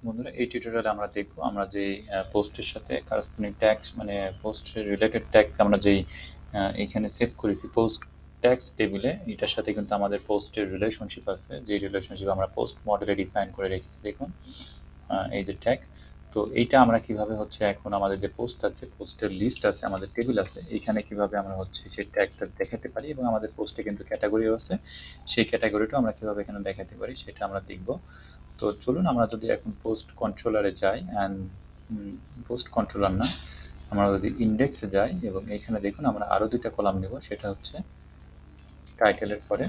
বন্ধুরা, এই টিউটোরিয়ালে আমরা দেখব আমরা যে পোস্টের সাথে কারেসপন্ডিং ট্যাগস মানে পোস্টের রিলেটেড ট্যাগ আমরা যেই এখানে সেভ করেছি পোস্ট ট্যাগস টেবিলে, এটার সাথে কিন্তু আমাদের পোস্টের রিলেশনশিপ আছে, যে রিলেশনশিপ আমরা পোস্ট মডেলে ডিফাইন করে রেখেছি। দেখুন এই যে ট্যাগ, তো এইটা আমরা কিভাবে হচ্ছে এখন আমাদের যে পোস্ট আছে, পোস্টের লিস্ট আছে, আমাদের টেবিল আছে, এইখানে কিভাবে আমরা হচ্ছে সেই ট্যাগটা দেখাতে পারি, এবং আমাদের পোস্টে কিন্তু ক্যাটাগরিও আছে, সেই ক্যাটাগরিটাও আমরা কিভাবে এখানে দেখাতে পারি সেটা আমরা দেখব। তো চলুন আমরা যদি এখন পোস্ট কন্ট্রোলারে যাই, অ্যান্ড পোস্ট কন্ট্রোলার না, আমরা যদি ইন্ডেক্সে যাই এবং এইখানে দেখুন আমরা আরও দুইটা কলাম নেব, সেটা হচ্ছে টাইটেলের পরে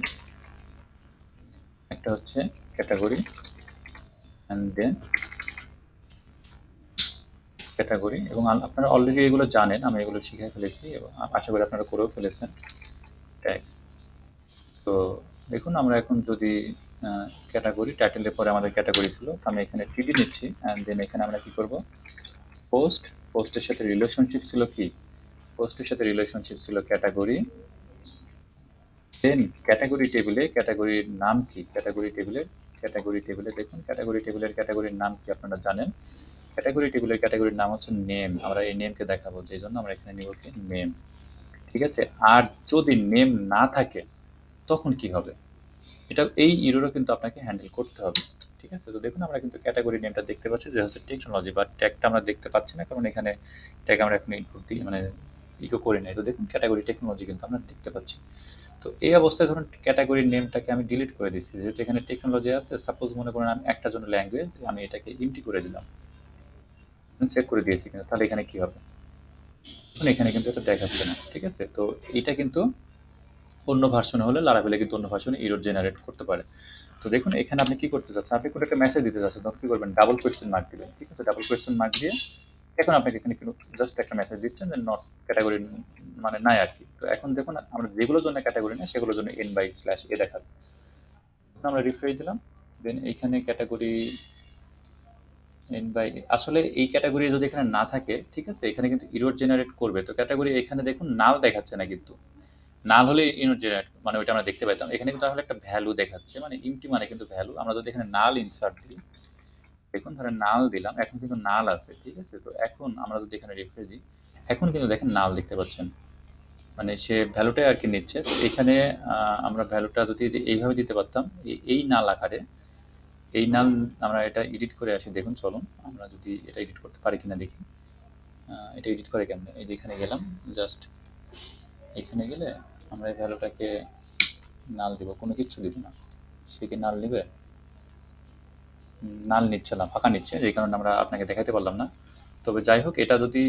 একটা হচ্ছে ক্যাটাগরি, অ্যান্ড দেন ক্যাটাগরি, এবং আপনারা অলরেডি এগুলো জানেন, আমি এগুলো শিখে ফেলেছি এবং আশা করি আপনারা করেও ফেলেছেন। ট্যাগস, তো দেখুন আমরা এখন যদি ক্যাটাগরি, টাইটেলের পরে আমাদের ক্যাটাগরি ছিল, তো আমি এখানে টিডি নিচ্ছি, অ্যান্ড দেন এখানে আমরা কি করব, পোস্ট, পোস্টের সাথে রিলেশনশিপ ছিল কি, পোস্টের সাথে রিলেশনশিপ ছিল ক্যাটাগরি, দেন ক্যাটাগরি টেবিলে ক্যাটাগরির নাম কি, ক্যাটাগরি টেবিলে দেখুন ক্যাটাগরি টেবিলের ক্যাটাগরির নাম কি আপনারা জানেন, ক্যাটাগরি টেবিলের ক্যাটাগরির নাম হচ্ছে নেম। আমরা এই নেমকে দেখাবো, যে জন্য আমরা এখানে নিব কি নেম, ঠিক আছে। আর যদি নেম না থাকে তখন কি হবে, এটা এই ইরোরও কিন্তু আপনাকে হ্যান্ডেল করতে হবে, ঠিক আছে। তো দেখুন আমরা কিন্তু ক্যাটাগরি নেমটা দেখতে পাচ্ছি যে হচ্ছে টেকনোলজি, বাট ট্যাগটা আমরা দেখতে পাচ্ছি না, কারণ এখানে ট্যাগ আমরা এখন ইনপুট দিই মানে ইকো করে নাই। তো দেখুন ক্যাটাগরি টেকনোলজি কিন্তু আমরা দেখতে পাচ্ছি। তো এই অবস্থায় ধরুন ক্যাটাগরির নেমটাকে আমি ডিলিট করে দিচ্ছি, যেহেতু এখানে টেকনোলজি আছে। সাপোজ মনে করেন আমি একটা জন্য ল্যাঙ্গুয়েজ, আমি এটাকে ইমটি করে দিলাম, চেক করে দিয়েছি, কিন্তু তাহলে এখানে কি হবে, এখানে কিন্তু এটা দেখাচ্ছে না, ঠিক আছে। তো এটা কিন্তু অন্য ভার্সনে হলে, লারাভেলে কিন্তু অন্য ভার্সনে এরর জেনারেট করতে পারে। তো দেখুন এখানে আপনি কি করতে চাচ্ছেন, আপনি কোনো একটা মেসেজ দিতে চাচ্ছেন, তখন কি করবেন, ডাবল কোয়েশ্চেন মার্ক দিবেন, ঠিক আছে। ডাবল কোয়েশ্চেন মার্ক দিয়ে এখন আপনাকে এখানে কিন্তু জাস্ট একটা মেসেজ দিচ্ছেন যে নট ক্যাটাগরি, মানে নাই আর কি। তো এখন দেখুন আমরা যেগুলোর জন্য ক্যাটাগরি নেই সেগুলোর জন্য এন বাই স্ল্যাশ এ দেখাবে। আমরা রিফ্রেশ দিলাম, দেন এইখানে ক্যাটাগরি এন বাই, আসলে এই ক্যাটাগরি যদি এখানে না থাকে, ঠিক আছে, এখানে কিন্তু ইরর জেনারেট করবে। তো ক্যাটাগরি এখানে দেখুন নাল দেখাচ্ছে না, কিন্তু নাল হলে ইরর জেনারেট মানে ওইটা আমরা দেখতে পাইতাম। এখানে কিন্তু আসলে একটা ভ্যালু দেখাচ্ছে, মানে ইমটি মানে কিন্তু ভ্যালু। আমরা যদি এখানে নাল ইনসার্ট দিই, দেখুন ধরেন নাল দিলাম, এখন কিন্তু নাল আছে, ঠিক আছে। তো এখন আমরা যদি এখানে রিফ্রেশ দিই, এখন কিন্তু দেখেন নাল দেখতে পাচ্ছেন, মানে সে ভ্যালুটাই আর কি নিচ্ছে। তো এখানে আমরা ভ্যালুটা যদি যে এইভাবে দিতে পারতাম, এই নাল আকারে, এই নাল, আমরা এটা এডিট করে আসি। দেখুন চলুন আমরা যদি এটা এডিট করতে পারি কিনা দেখি। এটা এডিট করে কেমনে, এই যে এখানে গেলাম, জাস্ট এখানে গেলে আমরা এই ভ্যালুটাকে নাল দিব, কোনো কিছু দিব না। সে কি নাল নিবে, নাল নিচ্ছে না, ফাঁকা নিচ্ছে, যে কারণে আমরা আপনাকে দেখাতে পারলাম না। তবে যাই হোক, এটা যদি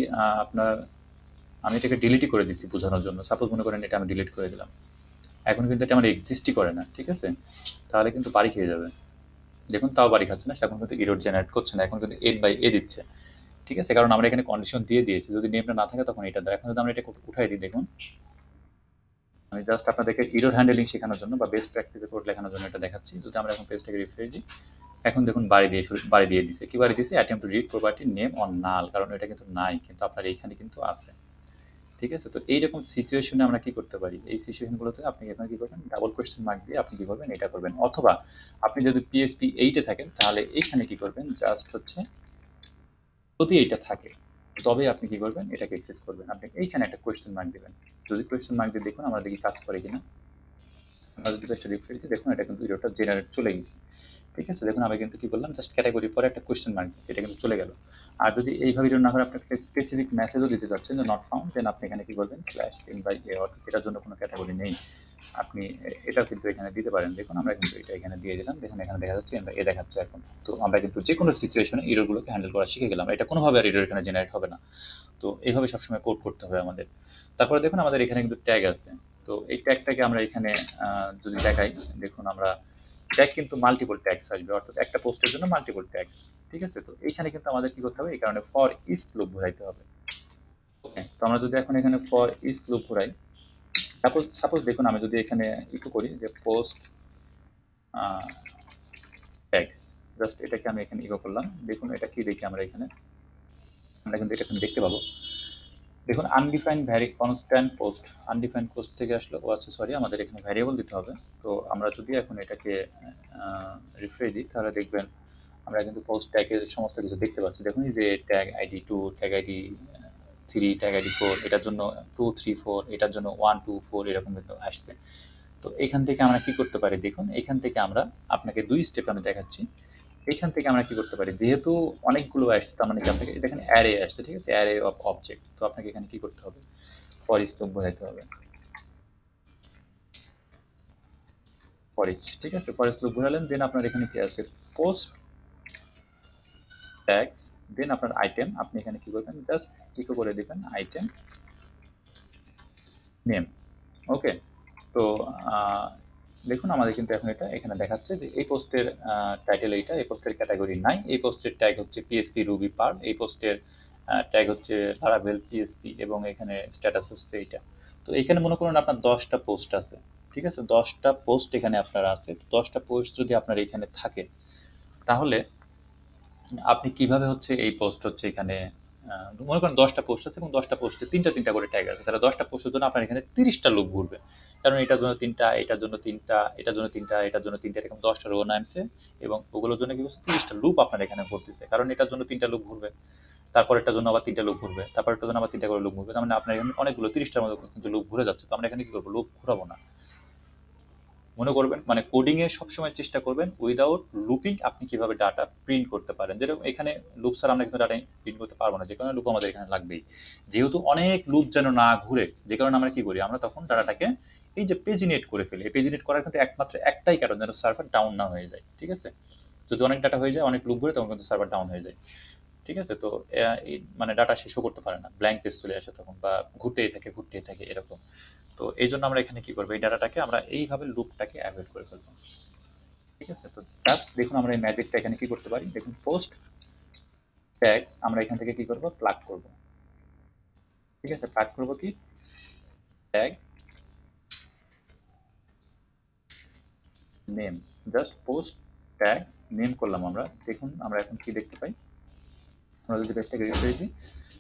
আপনার, আমি এটাকে ডিলিটই করে দিচ্ছি বোঝানোর জন্য। সাপোজ মনে করেন এটা আমি ডিলিট করে দিলাম, এখন কিন্তু এটা আমার এক্সিস্টই করে না, ঠিক আছে। তাহলে কিন্তু বাড়ি খেয়ে যাবে। দেখুন তাও বাড়ি খাচ্ছে না, এখন কিন্তু ইরর জেনারেট করছে না, এখন কিন্তু এড বাই এ দিচ্ছে, ঠিক আছে। কারণ আমরা এখানে কন্ডিশন দিয়ে দিয়েছি, যদি নেমটা না থাকে তখন এটা দেয়। এখন যদি আমরা এটা উঠাই দিই, দেখুন আমি জাস্ট আপনাদেরকে ইরর হ্যান্ডেলিং শেখানোর জন্য বা বেস্ট প্র্যাকটিসে কোড লেখানোর জন্য এটা দেখাচ্ছি। যদি আমরা এখন পেজটাকে রিফ্রেশ দিই, এখন দেখুন বাড়ি দিয়ে দিছে। কি বাড়ি দিছে, attempt to read property name on null, কারণ এটা কিন্তু নাই, কিন্তু আপনার এইখানে কিন্তু আছে, ঠিক আছে। তো এইরকম সিচুয়েশনে আমরা কি করতে পারি, এই সিচুয়েশনগুলোতে আপনি এখানে কি করবেন, ডাবল কোয়েশ্চেন মার্ক দিয়ে আপনি কি করবেন, এটা করবেন। অথবা আপনি যদি পিএসপি 8-এ থাকেন, তাহলে এইখানে কি করবেন, জাস্ট হচ্ছে যদি এইটা থাকে তবে আপনি কি করবেন, এটাকে এক্সেস করবেন। আপনি এইখানে একটা কোয়েশ্চেন মার্ক দিবেন। যদি কোয়েশ্চেন মার্ক দিয়ে দেখুন আমরা দেখি কাজ করে কিনা। আমরা যদি একটা রিফ্রেশ দিই, দেখুন এটা কিন্তু ইরোটা জেনারেট চলে গেছে, ঠিক আছে। দেখুন আমি কিন্তু কি করলাম, জাস্ট ক্যাটাগরির পরে একটা কোয়েশ্চেন মার্ক দিচ্ছি, এটা কিন্তু চলে গেল। আর যদি এইভাবে না করে আপনি একটা স্পেসিফিক মেসেজও দিতে চাচ্ছেন যে নট ফাউন্ড, দেন আপনি এখানে কি করবেন, স্ল্যাশ এন বাই এ, অর্থাৎ এটার জন্য কোনো ক্যাটাগরি নেই, আপনি এটাও কিন্তু এখানে দিতে পারেন। দেখুন আমরা কিন্তু এটা এখানে দিয়ে দিলাম, দেখুন এখানে দেখা যাচ্ছে এন বাই এ দেখাচ্ছে এখন। তো আমরা কিন্তু যে কোনো সিচুয়েশনে ইরোরগুলোকে হ্যান্ডেল করা শিখে গেলাম, এটা কোনোভাবে আর ইরোর এখানে জেনারেট হবে না। তো এইভাবে সবসময় কোড করতে হবে আমাদের। তারপরে দেখুন আমাদের এখানে কিন্তু ট্যাগ আছে। তো এই ট্যাগটাকে আমরা এখানে যদি দেখাই, দেখুন আমরা ট্যাগ কিন্তু মাল্টিপল ট্যাগস আসবে, অর্থাৎ একটা পোস্টের জন্য মাল্টিপল ট্যাগস, ঠিক আছে। তো এইখানে কিন্তু আমাদের কি করতে হবে, এই কারণে ফর ইচ লুপ ঘুরাইতে হবে। তো আমরা যদি এখন এখানে ফর ইচ লুপ ঘুরাই, সাপোজ দেখুন আমি যদি এখানে ইকো করি যে পোস্ট ট্যাগস, জাস্ট এটাকে আমি এখানে ইকো করলাম। দেখুন এটা কি দেখি আমরা এখানে, আমরা কিন্তু এটা দেখতে পাবো। দেখুন undefined constant post, undefined post থেকে আসলো, ও আচ্ছা সরি, আমাদের এখানে ভ্যারিয়েবল দিতে হবে। তো আমরা যদি এখন এটাকে রিফ্রেশ দিই, তাহলে দেখবেন আমরা কিন্তু পোস্ট ট্যাগের সমস্ত কিছু দেখতে পাচ্ছি। দেখুন এই যে tag ID 2, tag ID 3, tag ID 4, এটার জন্য 2, 3, 4, এটার জন্য 1, 2, 4 এরকম কিন্তু আসছে। তো এখান থেকে আমরা কি করতে পারি দেখুন, এখান থেকে আমরা আপনাকে 2 স্টেপ আমি দেখাচ্ছি। এখান থেকে আমরা কি করতে পারি, যেহেতু অনেকগুলো আসছে তার মানে কি আপনাকে দেখেন অ্যারে আসছে, ঠিক আছে? Array of object. তো আপনাকে এখানে কি করতে হবে, ফর ইচ লুপ বোঝাইতে হবে। ফর ইচ, ঠিক আছে? ফর ইচ লুপ বোঝালেন, দেন আপনার এখানে কি আছে, পোস্ট ট্যাগস, দেন আপনার আইটেম। আপনি এখানে কি করবেন, জাস্ট ইকো করে দিবেন আইটেম নেম। ওকে। তো দেখুন আমাদের কিন্তু এখন এটা এখানে দেখাচ্ছে যে এই পোস্টের টাইটেল এইটা, এই পোস্টের ক্যাটাগরি নাই, এই পোস্টের ট্যাগ হচ্ছে পিএসপি রুবি পার্ল, এই পোস্টের ট্যাগ হচ্ছে লারাভেল পিএসপি, এবং এখানে স্ট্যাটাস হচ্ছে এইটা। তো এখানে মনে করুন আপনার 10টা পোস্ট আছে, ঠিক আছে? 10টা পোস্ট এখানে আপনার আছে। 10টা পোস্ট যদি আপনার এখানে থাকে, তাহলে আপনি কিভাবে হচ্ছে এই পোস্ট হচ্ছে এখানে মনে করেন 10টা পোস্ট আছে এবং 10টা পোস্টে 3টা করে ট্যাগ আছে, তাহলে 10টা পোস্টের জন্য আপনার এখানে 30টা লুপ ঘুরবে। কারণ এটার জন্য 3টা, এটার জন্য 3টা, এটার জন্য 3টা, এটার জন্য 3টা, এরকম 10টা রো নামছে, এবং ওগুলোর জন্য কি করছে 30টা লুপ আপনার এখানে ঘুরতেছে। কারণ এটার জন্য 3টা লুপ ঘুরবে, তারপরেরটার জন্য আবার 3টা লুপ ঘুরবে, তারপরেরটার জন্য আবার 3টা করে লুপ ঘুরবে। তার মানে আপনার এখানে অনেকগুলো 30টার মতো কিন্তু লুপ ঘুরে যাচ্ছে। তো আমরা এখানে কি করবো, লুপ ঘুরাবো না। মনে করবেন মানে কোডিং এ সবসময় চেষ্টা করবেন উইদাউট লুপিং আপনি কিভাবে ডাটা প্রিন্ট করতে পারেন। যেরকম এখানে লুপ ছাড়া আমরা কিন্তু ডাটা প্রিন্ট করতে পারবো না, যে কারণে লুপ আমাদের এখানে লাগবেই। যেহেতু অনেক লুপ যেন না ঘুরে, যে কারণে আমরা কি করি, আমরা তখন ডাটাটাকে এই যে পেজিনেট করে ফেলি। এই পেজিনেট করার কিন্তু একমাত্র একটাই কারণ, যেন সার্ভার ডাউন না হয়ে যায়, ঠিক আছে? যদি অনেক ডাটা হয়ে যায়, অনেক লুপ ঘুরে, তখন কিন্তু সার্ভার ডাউন হয়ে যায়, ঠিক আছে? তো মানে ডাটা শেষও করতে পারে না, ব্ল্যাঙ্ক পেজ চলে আসে তখন, বা ঘুরতেই থাকে এরকম। তো এই জন্য আমরা এখানে কি করবো, এই ডাটাটাকে আমরা এইভাবে লুপটাকে অ্যাভয়েড করে ফেলবো, ঠিক আছে? তো জাস্ট দেখুন আমরা এই ম্যাজিকটা এখানে কি করতে পারি, দেখুন পোস্ট ট্যাগস আমরা এখান থেকে কি করব, প্লাগ করব, ঠিক আছে? প্লাগ করব কি, tag name, just post tags name করলাম আমরা। দেখুন আমরা এখন কি দেখতে পাই, আমরা যদি পেজটাকে রিফ্রেশ দিই,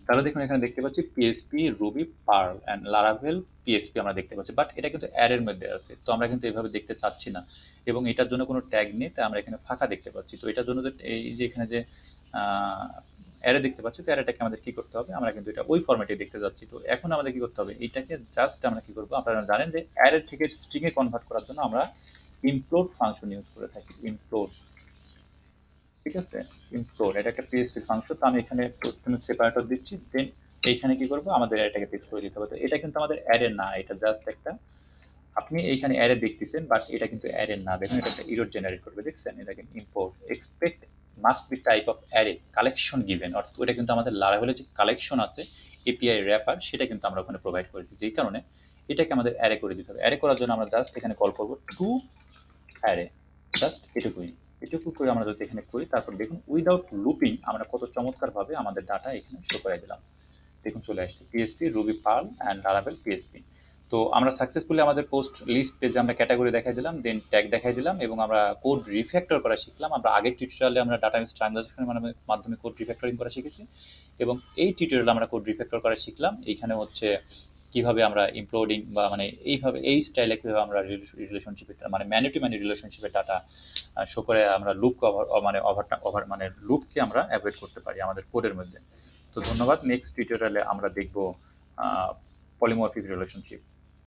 তাহলে দেখুন এখানে দেখতে পাচ্ছি PHP Ruby Perl and Laravel PHP আমরা দেখতে পাচ্ছি, বাট এটা কিন্তু অ্যারের মধ্যে আছে। তো আমরা কিন্তু এইভাবে দেখতে চাচ্ছি না, এবং এটার জন্য কোনো ট্যাগ নেই, তাই আমরা এখানে ফাঁকা দেখতে পাচ্ছি। তো এটার জন্য এই যে এখানে যে অ্যারে দেখতে পাচ্ছি, তো অ্যারেটাকে আমাদের কি করতে হবে, আমরা কিন্তু এটা ওই ফরম্যাটে দেখতে যাচ্ছি। তো এখন আমাদের কি করতে হবে, এইটাকে জাস্ট আমরা কি করবো, আপনারা জানেন যে অ্যারে থেকে স্ট্রিং এ কনভার্ট করার জন্য আমরা ইমপ্লোড ফাংশন ইউজ করে থাকি, ইমপ্লোড, ঠিক আছে? ইমপ্লোড এটা একটা পিএইচপি ফাংশন। তো আমি এখানে প্রথমে সেপারেটর দিচ্ছি, দেন এইখানে কি করবো, আমাদের অ্যারেটাকে পেস্ট করে দিতে হবে। তো এটা কিন্তু আমাদের অ্যারে না, এটা জাস্ট একটা, আপনি এইখানে অ্যারে দেখতেছেন, বাট এটা কিন্তু অ্যারে না। দেখুন এটা একটা এরর জেনারেট করবে, দেখছেন? এটাকে import expect must be type of array collection given, অর্থাৎ ওটা কিন্তু আমাদের লারাভেলের যে কালেকশন আছে এপিআই র্যাপার, সেটা কিন্তু আমরা ওখানে প্রোভাইড করেছি, যেই কারণে এটাকে আমাদের অ্যারে করে দিতে হবে। অ্যারে করার জন্য আমরা জাস্ট এখানে কল করবো টু অ্যারে, জাস্ট এটুকুই। এটুকু করে আমরা যদি এখানে করি, তারপর দেখুন উইদাউট লুপিং আমরা কত চমৎকারভাবে আমাদের ডাটা এখানে শো করে দিলাম। দেখুন চলে আসছে PHP Ruby Perl and Laravel PHP. তো আমরা সাকসেসফুলি আমাদের পোস্ট লিস্ট পেজে আমরা ক্যাটাগরি দেখাই দিলাম, দেন ট্যাগ দেখাই দিলাম, এবং আমরা কোড রিফ্যাক্টর করা শিখলাম। আমরা আগের টিউটোরিয়ালে আমরা ডাটা ট্রানজাকশনের মাধ্যমে কোড রিফ্যাক্টরিং করা শিখেছি, এবং এই টিউটোরিয়ালে আমরা কোড রিফ্যাক্টর করা শিখলাম। এইখানে হচ্ছে কিভাবে আমরা ইমপ্লোডিং বা মানে এইভাবে এই স্টাইলে কিভাবে আমরা রিলেশনশিপের মানে ম্যানি টু ম্যানি রিলেশনশিপের ডাটা শো করে আমরা লুপ ওভার মানে লুপকে আমরা অ্যাভয়েড করতে পারি আমাদের কোডের মধ্যে। তো ধন্যবাদ। নেক্সট টিউটোরিয়ালে আমরা দেখব পলিমরফিক রিলেশনশিপ।